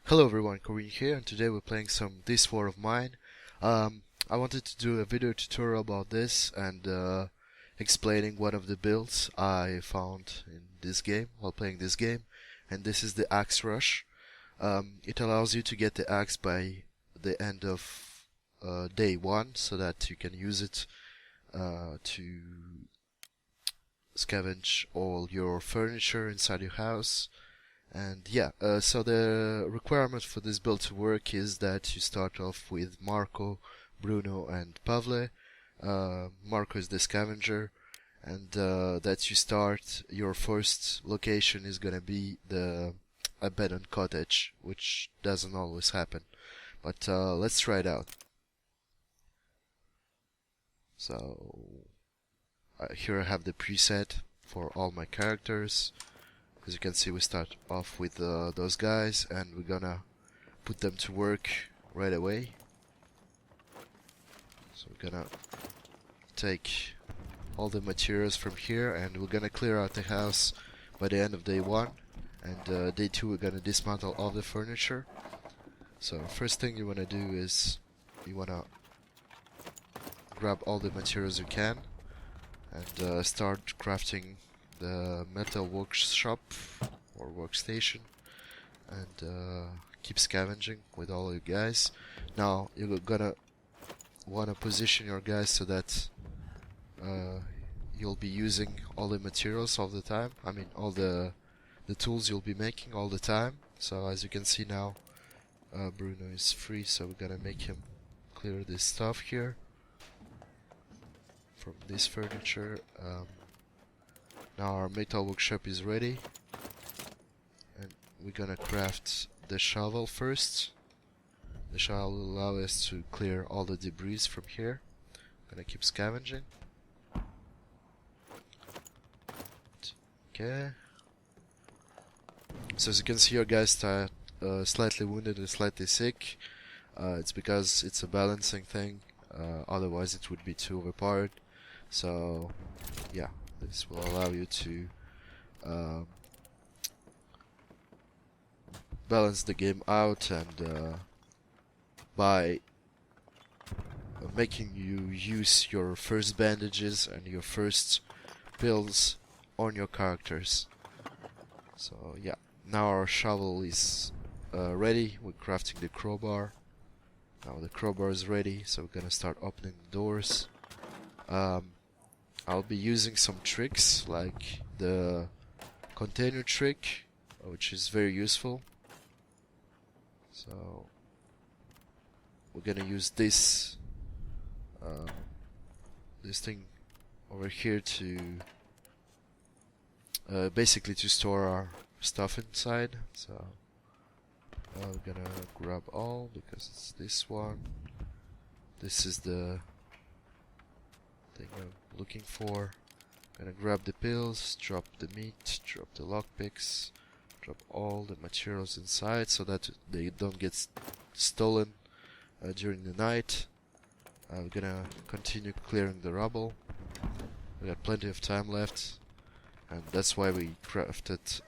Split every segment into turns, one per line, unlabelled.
Hello everyone, Corinne here, and today we're playing some This War of Mine. I wanted to do a video tutorial about this and explaining one of the builds I found in this game while playing this game, and this is the Axe Rush. It allows you to get the axe by the end of day 1 so that you can use it to scavenge all your furniture inside your house. And yeah, so the requirement for this build to work is that you start off with Marco, Bruno, and Pavle. Marco is the scavenger, and that you start your first location is gonna be the abandoned cottage, which doesn't always happen. But let's try it out. So here I have the preset for all my characters. As you can see, we start off with those guys, and we're gonna put them to work right away. So we're gonna take all the materials from here, and we're gonna clear out the house by the end of day 1. And day 2 we're gonna dismantle all the furniture. So first thing you wanna do is you wanna grab all the materials you can and start crafting the metal workshop or workstation, and keep scavenging with all you guys. Now you're gonna wanna position your guys so that you'll be using all the materials all the time. I mean all the tools you'll be making all the time. So as you can see now, Bruno is free, so we're gonna make him clear this stuff here from this furniture. Now our metal workshop is ready, and we're gonna craft the shovel first. The shovel will allow us to clear all the debris from here. Gonna keep scavenging. Okay. So as you can see, your guys start slightly wounded and slightly sick. It's because it's a balancing thing. Otherwise it would be too overpowered. So yeah. This will allow you to balance the game out, and by making you use your first bandages and your first pills on your characters. So yeah, now our shovel is ready. We're crafting the crowbar. Now the crowbar is ready, so we're gonna start opening the doors. I'll be using some tricks like the container trick, which is very useful. So we're gonna use this this thing over here to basically to store our stuff inside. So we're gonna grab all because it's this one. This is the thing I'm looking for. Gonna grab the pills, drop the meat, drop the lockpicks, drop all the materials inside so that they don't get stolen during the night. We're gonna continue clearing the rubble. We got plenty of time left, and that's why we crafted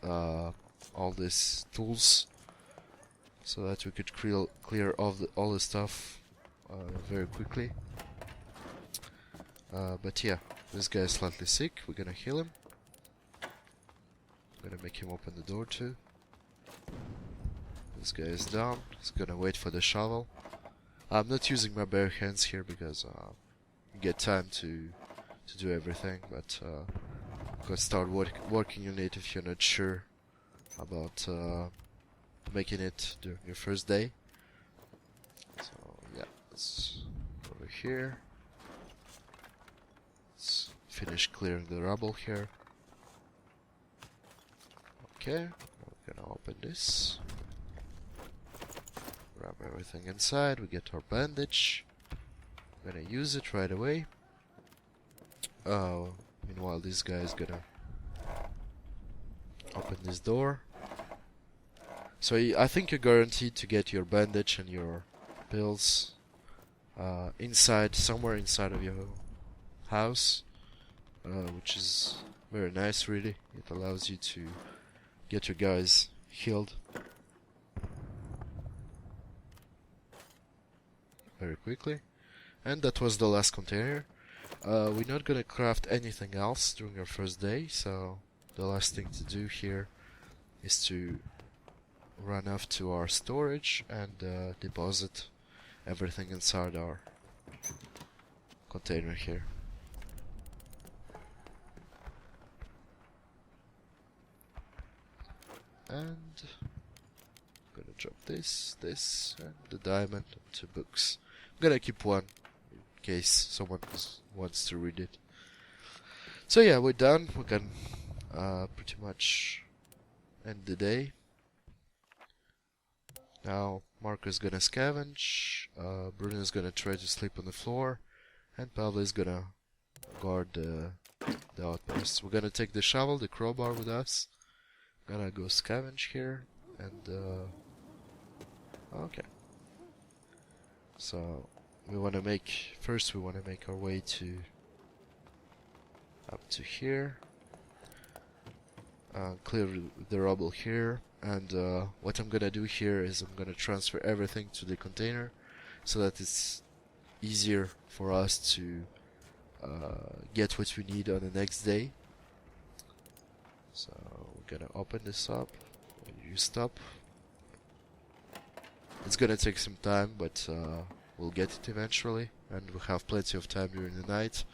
all these tools so that we could clear all the stuff very quickly. But yeah, this guy is slightly sick. We're gonna heal him. I'm gonna make him open the door too. This guy is down. He's gonna wait for the shovel. I'm not using my bare hands here because you get time to do everything, but you can start working on it if you're not sure about making it during your first day. So yeah, let's go over here. Let's finish clearing the rubble here. Okay, we're gonna open this. Grab everything inside. We get our bandage. We're gonna use it right away. Meanwhile, this guy is gonna open this door. So I think you're guaranteed to get your bandage and your pills somewhere inside of your house, which is very nice, really. It allows you to get your guys healed. very quickly. And that was the last container. We're not gonna craft anything else during our first day, so the last thing to do here is to run off to our storage and deposit everything inside our container here. And I'm gonna drop this, and the diamond, and 2 books. I'm gonna keep one in case someone wants to read it. So yeah, we're done. We can pretty much end the day. Now Marco's gonna scavenge, Bruno's gonna try to sleep on the floor, and Pavlo's gonna guard the outpost. We're gonna take the shovel, the crowbar with us. Gonna go scavenge here, and okay. So we wanna make our way to up to here. Clear the rubble here, and what I'm gonna do here is I'm gonna transfer everything to the container so that it's easier for us to get what we need on the next day. So we're gonna open this up. You stop. It's gonna take some time, but we'll get it eventually, and we'll have plenty of time during the night.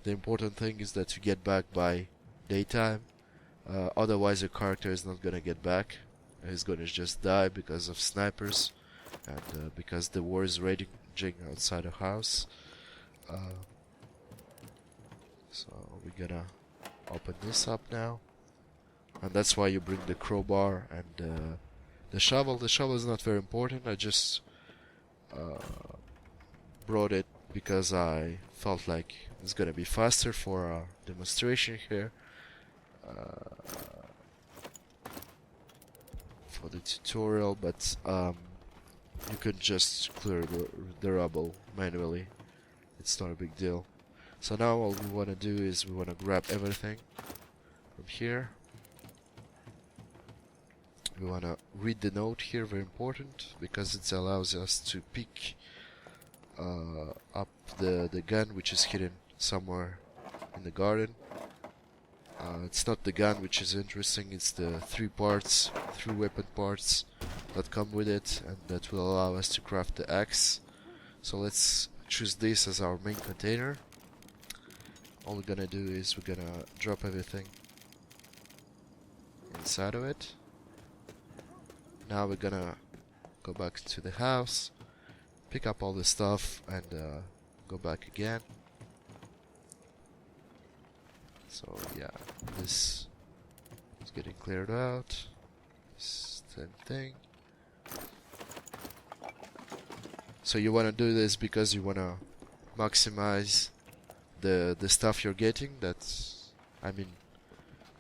The important thing is that you get back by daytime. Otherwise your character is not gonna get back. He's gonna just die because of snipers and because the war is raging outside the house. So we're gonna open this up now, and that's why you bring the crowbar and the shovel. The shovel is not very important. I just brought it because I felt like it's gonna be faster for our demonstration here. For the tutorial, but you could just clear the rubble manually. It's not a big deal. So now all we want to do is we want to grab everything from here. We want to read the note here, very important, because it allows us to pick up the gun which is hidden somewhere in the garden. It's not the gun which is interesting, it's the 3 weapon parts that come with it, and that will allow us to craft the axe. So let's choose this as our main container. All we're gonna do is we're gonna drop everything inside of it. Now we're gonna go back to the house, pick up all the stuff, and go back again. So yeah, this is getting cleared out. Same thing. So you want to do this because you want to maximize the stuff you're getting. I mean,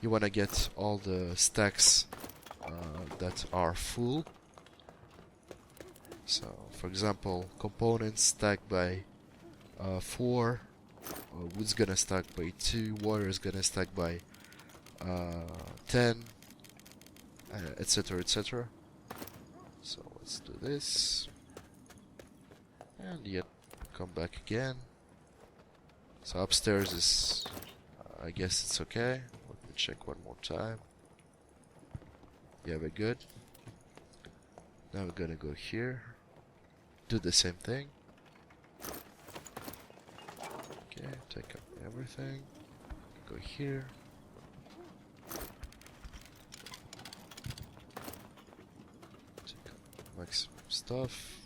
you want to get all the stacks that are full. So for example, components stacked by 4, wood's gonna stack by 2, water is gonna stack by 10, etc, etc. So let's do this, and yet come back again. So upstairs is, I guess it's okay. Let me check one more time. Yeah, we're good. Now we're gonna go here, do the same thing. Okay, take up everything, go here. Take up maximum stuff.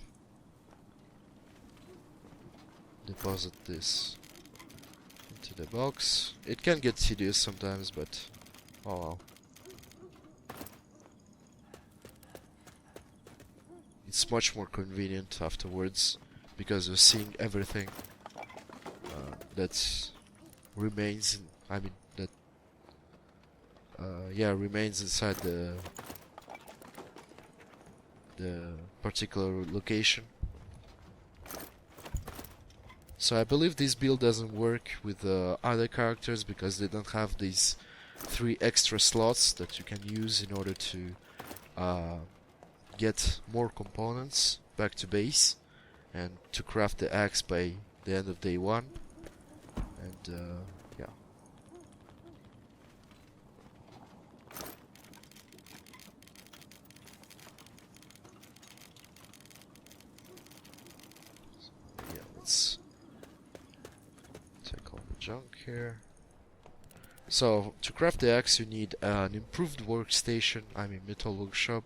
Deposit this into the box. It can get tedious sometimes, but oh well. It's much more convenient afterwards because you're seeing everything that remains. Remains inside the particular location. So I believe this build doesn't work with other characters because they don't have these 3 extra slots that you can use in order to get more components back to base. and to craft the axe by the end of day 1. And yeah. Yeah, let's take all the junk here. So, to craft the axe you need an improved workstation, I mean metal workshop,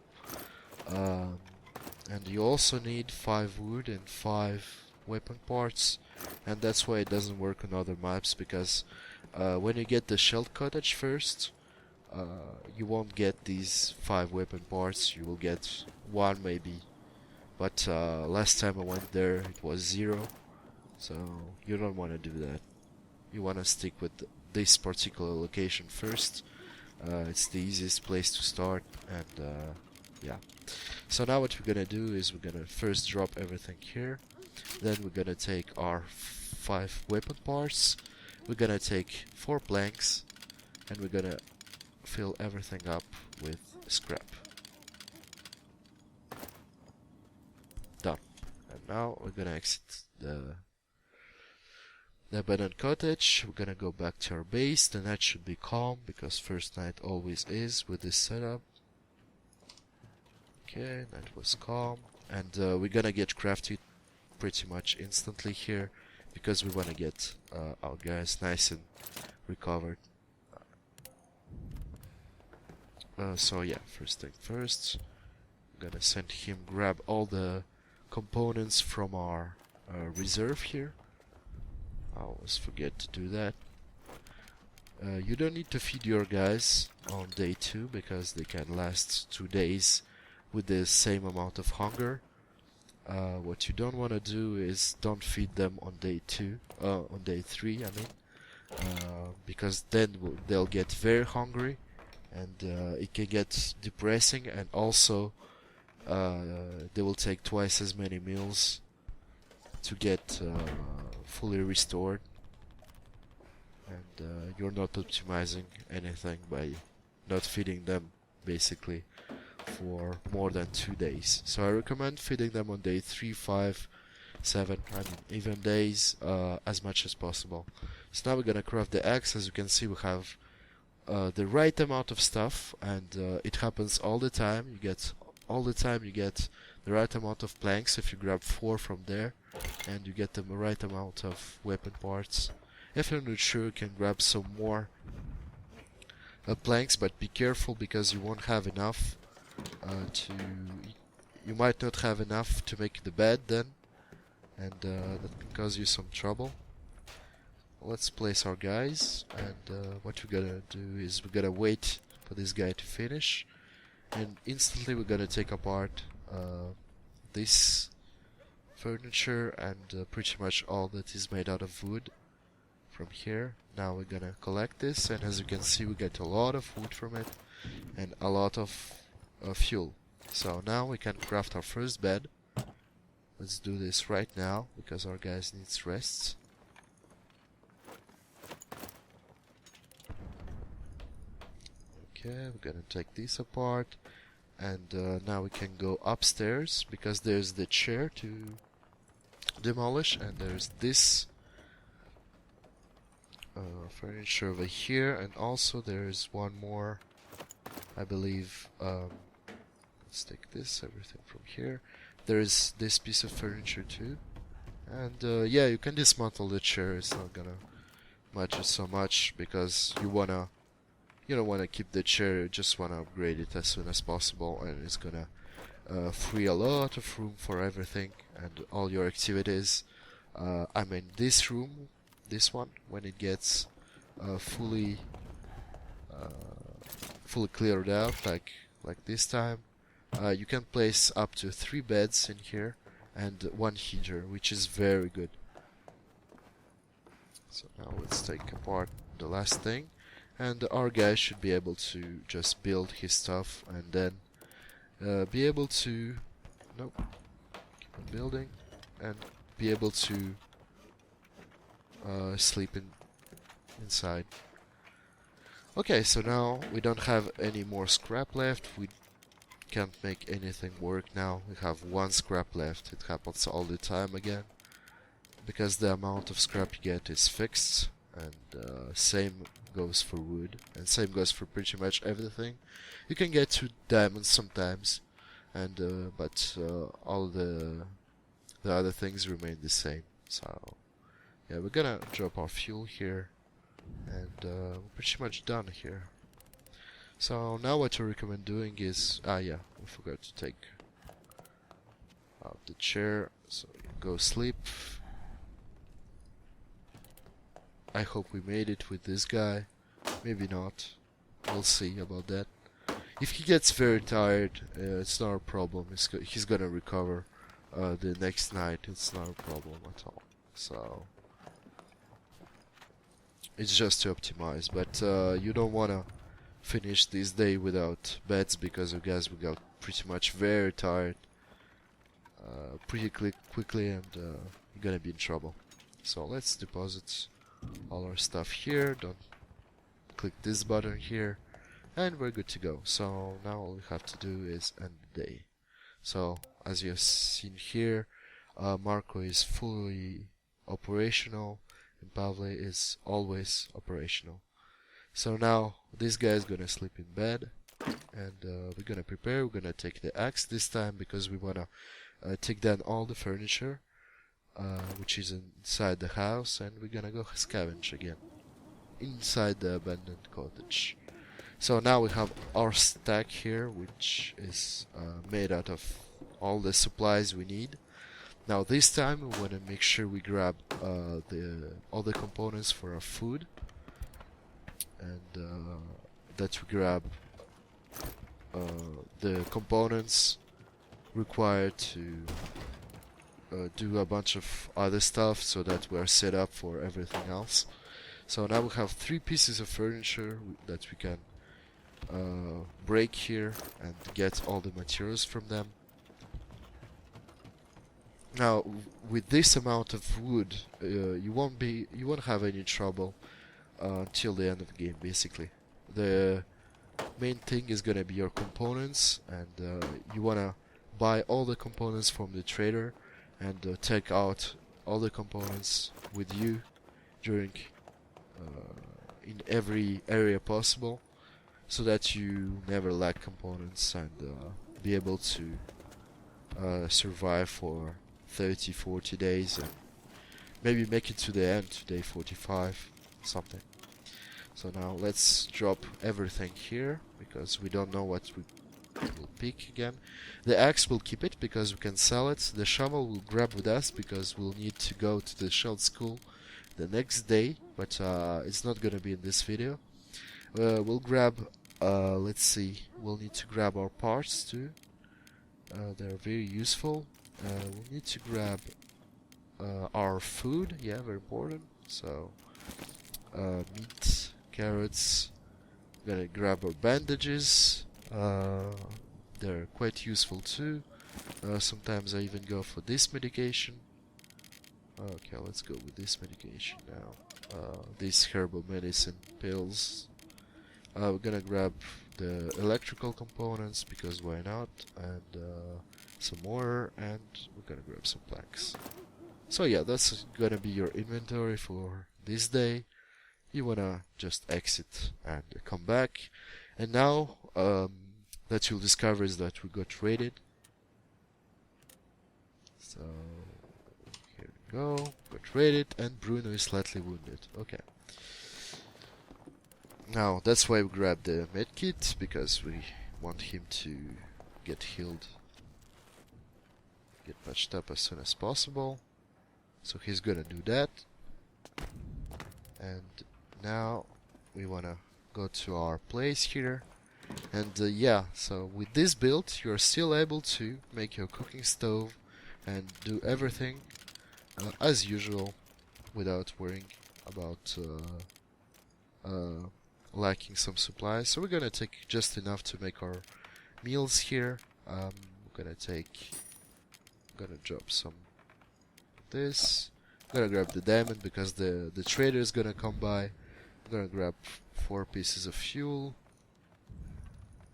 and you also need 5 wood and 5 weapon parts, and that's why it doesn't work on other maps, because when you get the shelled cottage first, you won't get these 5 weapon parts, you will get 1 maybe, but last time I went there it was 0, so you don't want to do that. You want to stick with this particular location first. It's the easiest place to start, and yeah. So now what we're gonna do is we're gonna first drop everything here, then we're gonna take our 5 weapon parts, we're gonna take 4 planks, and we're gonna fill everything up with scrap. Done. And now we're gonna exit the abandoned cottage. We're gonna go back to our base. The night should be calm, because first night always is with this setup. Okay, night was calm, and we're gonna get crafty pretty much instantly here, because we wanna get our guys nice and recovered. So yeah, first thing first, I'm gonna send him grab all the components from our reserve here. I always forget to do that. You don't need to feed your guys on day 2, because they can last 2 days with the same amount of hunger. What you don't want to do is don't feed them on day 2, on day 3 I mean, because then they'll get very hungry, and it can get depressing, and also they will take twice as many meals to get fully restored, and you're not optimizing anything by not feeding them basically for more than 2 days. So I recommend feeding them on day 3, 5, 7, I mean even days, as much as possible. So now we're gonna craft the axe. As you can see, we have the right amount of stuff, and it happens all the time. You get the right amount of planks if you grab 4 from there, and you get the right amount of weapon parts. If you're not sure, you can grab some more planks, but be careful, because you won't have enough you might not have enough to make the bed then, and that can cause you some trouble. Let's place our guys, and what we're gonna do is we're gonna wait for this guy to finish, and instantly we're gonna take apart this furniture and pretty much all that is made out of wood from here. Now we're gonna collect this, and as you can see, we get a lot of wood from it and a lot of fuel. So now we can craft our first bed. Let's do this right now, because our guys needs rest. Okay, we're gonna take this apart, and now we can go upstairs, because there's the chair to demolish, and there's this furniture over here, and also there's one more, I believe. Let's take everything from here. There is this piece of furniture too, and yeah, you can dismantle the chair. It's not gonna matter so much, because you don't wanna keep the chair. You just wanna upgrade it as soon as possible, and it's gonna free a lot of room for everything and all your activities. I mean, this room, this one, when it gets fully cleared out, like this time, you can place up to 3 beds in here and 1 heater, which is very good. So now let's take apart the last thing, and our guy should be able to just build his stuff, and then be able to keep on building, and be able to sleep inside. Okay, so now we don't have any more scrap left. can't make anything work now. We have one scrap left. It happens all the time again, because the amount of scrap you get is fixed, and same goes for wood, and same goes for pretty much everything. You can get 2 diamonds sometimes, and but all the other things remain the same. So yeah, we're gonna drop our fuel here, and we're pretty much done here. So now what I recommend doing is, yeah, we forgot to take out the chair, so you go sleep. I hope we made it with this guy, maybe not, we'll see about that. If he gets very tired, it's not a problem, he's gonna recover the next night, it's not a problem at all. So it's just to optimize, but you don't wanna finish this day without beds, because you guys will get pretty much very tired pretty quickly, and you're gonna be in trouble. So let's deposit all our stuff here, don't click this button here, and we're good to go. So now all we have to do is end the day. So as you have seen here, Marco is fully operational and Pavle is always operational. So now this guy is gonna sleep in bed, and we're gonna prepare. We're gonna take the axe this time because we wanna take down all the furniture which is inside the house, and we're gonna go scavenge again inside the abandoned cottage. So now we have our stack here, which is made out of all the supplies we need. Now this time we want to make sure we grab all the components for our food, and that we grab the components required to do a bunch of other stuff, so that we are set up for everything else. So now we have 3 pieces of furniture that we can break here and get all the materials from them. Now with this amount of wood, you won't have any trouble until the end of the game. Basically, the main thing is gonna be your components, and you wanna buy all the components from the trader, and take out all the components with you during in every area possible, so that you never lack components, and be able to survive for 30-40 days, and maybe make it to the end, to day 45 something. So now let's drop everything here, because we don't know what we will pick again. The axe will keep it because we can sell it. The shovel will grab with us because we'll need to go to the shell school the next day, but it's not gonna be in this video. We'll grab, let's see, we'll need to grab our parts too. They're very useful. We'll need to grab our food, yeah, very important. So meat, carrots. Gonna grab our bandages. They're quite useful too. Sometimes I even go for this medication. Okay, let's go with this medication now. These herbal medicine pills. We're gonna grab the electrical components, because why not, and some more, and we're gonna grab some planks. So yeah, that's gonna be your inventory for this day. You wanna just exit and come back, and now that you'll discover is that we got raided. So here we go, got raided, and Bruno is slightly wounded. Okay. Now that's why we grabbed the medkit, because we want him to get healed, get patched up as soon as possible. So he's gonna do that. And now we wanna go to our place here. And yeah, so with this build you're still able to make your cooking stove and do everything as usual, without worrying about lacking some supplies. So we're gonna take just enough to make our meals here. We're gonna drop some of this. I'm gonna grab the diamond because the trader is gonna come by. I'm gonna grab 4 pieces of fuel.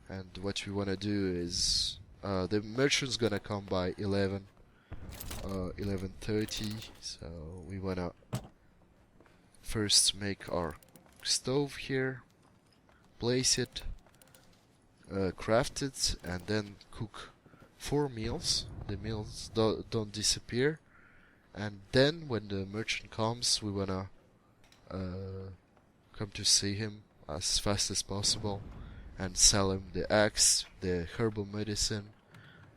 And what we want to do is the merchant's gonna come by 11:30, so we wanna first make our stove here, place it, craft it, and then cook 4 meals. The meals don't disappear, and then when the merchant comes, we wanna come to see him as fast as possible and sell him the axe, the herbal medicine,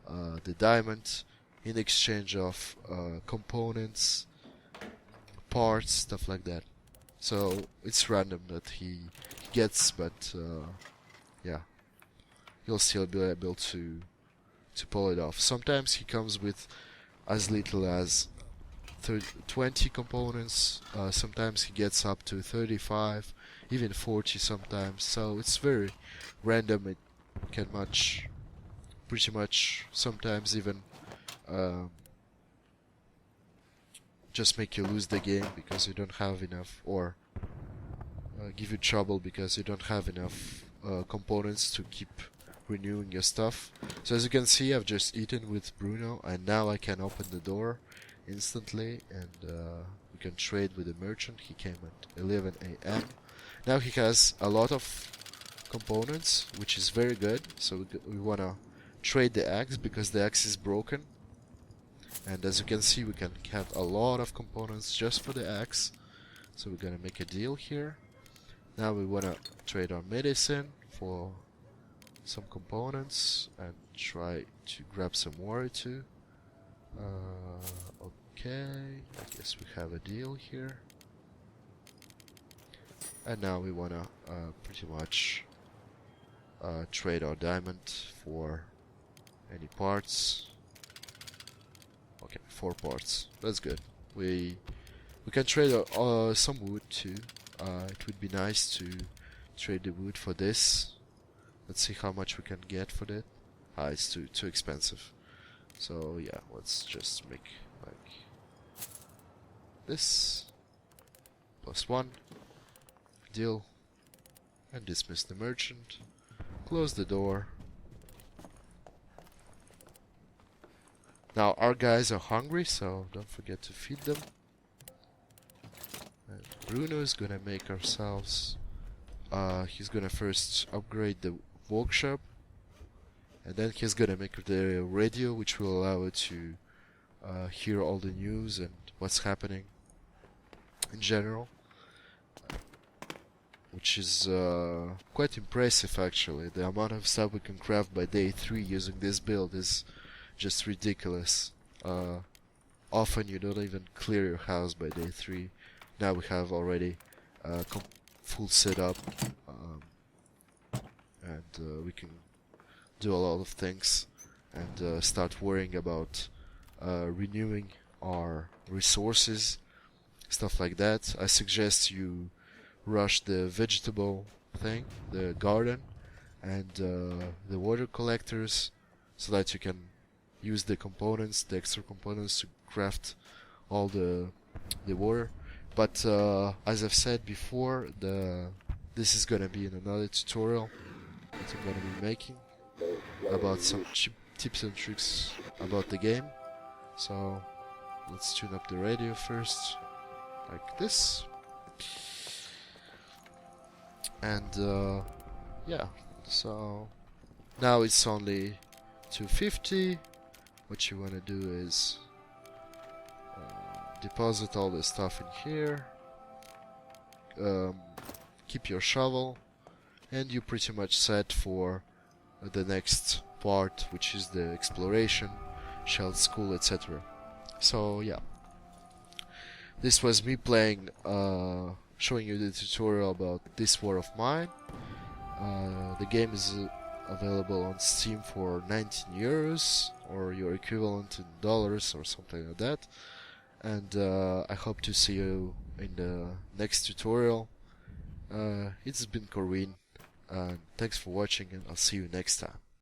the diamond, in exchange of components, parts, stuff like that. So it's random that he gets, but yeah, he'll still be able to pull it off. Sometimes he comes with as little as 20 components, sometimes he gets up to 35, even 40 sometimes, so it's very random. It can pretty much sometimes even just make you lose the game because you don't have enough, or give you trouble because you don't have enough components to keep renewing your stuff. So as you can see, I've just eaten with Bruno, and now I can open the door instantly, and we can trade with the merchant. He came at 11 a.m. Now he has a lot of components, which is very good, so we wanna trade the axe because the axe is broken. And as you can see, we can have a lot of components just for the axe, so we're gonna make a deal here. Now we wanna trade our medicine for some components and try to grab some water too. Okay, I guess we have a deal here. And now we wanna pretty much trade our diamond for any parts. Okay, 4 parts. That's good. We can trade some wood too. It would be nice to trade the wood for this. Let's see how much we can get for that. It's too expensive. So yeah, let's just make like this. +1. Deal. And dismiss the merchant. Close the door. Now our guys are hungry, so don't forget to feed them. And Bruno is gonna make ourselves... he's gonna first upgrade the workshop, and then he's gonna make the radio, which will allow it to hear all the news and what's happening in general, which is quite impressive actually. The amount of stuff we can craft by day 3 using this build is just ridiculous. Often you don't even clear your house by day 3. Now we have already full setup, and we can do a lot of things and start worrying about renewing our resources, stuff like that. I suggest you rush the vegetable thing, the garden, and the water collectors, so that you can use the components, the extra components, to craft all the water. But as I've said before, this is gonna be in another tutorial that I'm gonna be making about some tips and tricks about the game. So let's tune up the radio first, like this. And yeah, so now it's only 250. What you want to do is deposit all the stuff in here, keep your shovel, and you're pretty much set for the next part, which is the exploration, shell school, etc. So yeah, this was me playing, showing you the tutorial about this war of mine. The game is available on Steam for 19 euros, or your equivalent in dollars or something like that. And I hope to see you in the next tutorial. It's been Corwin, and thanks for watching, and I'll see you next time.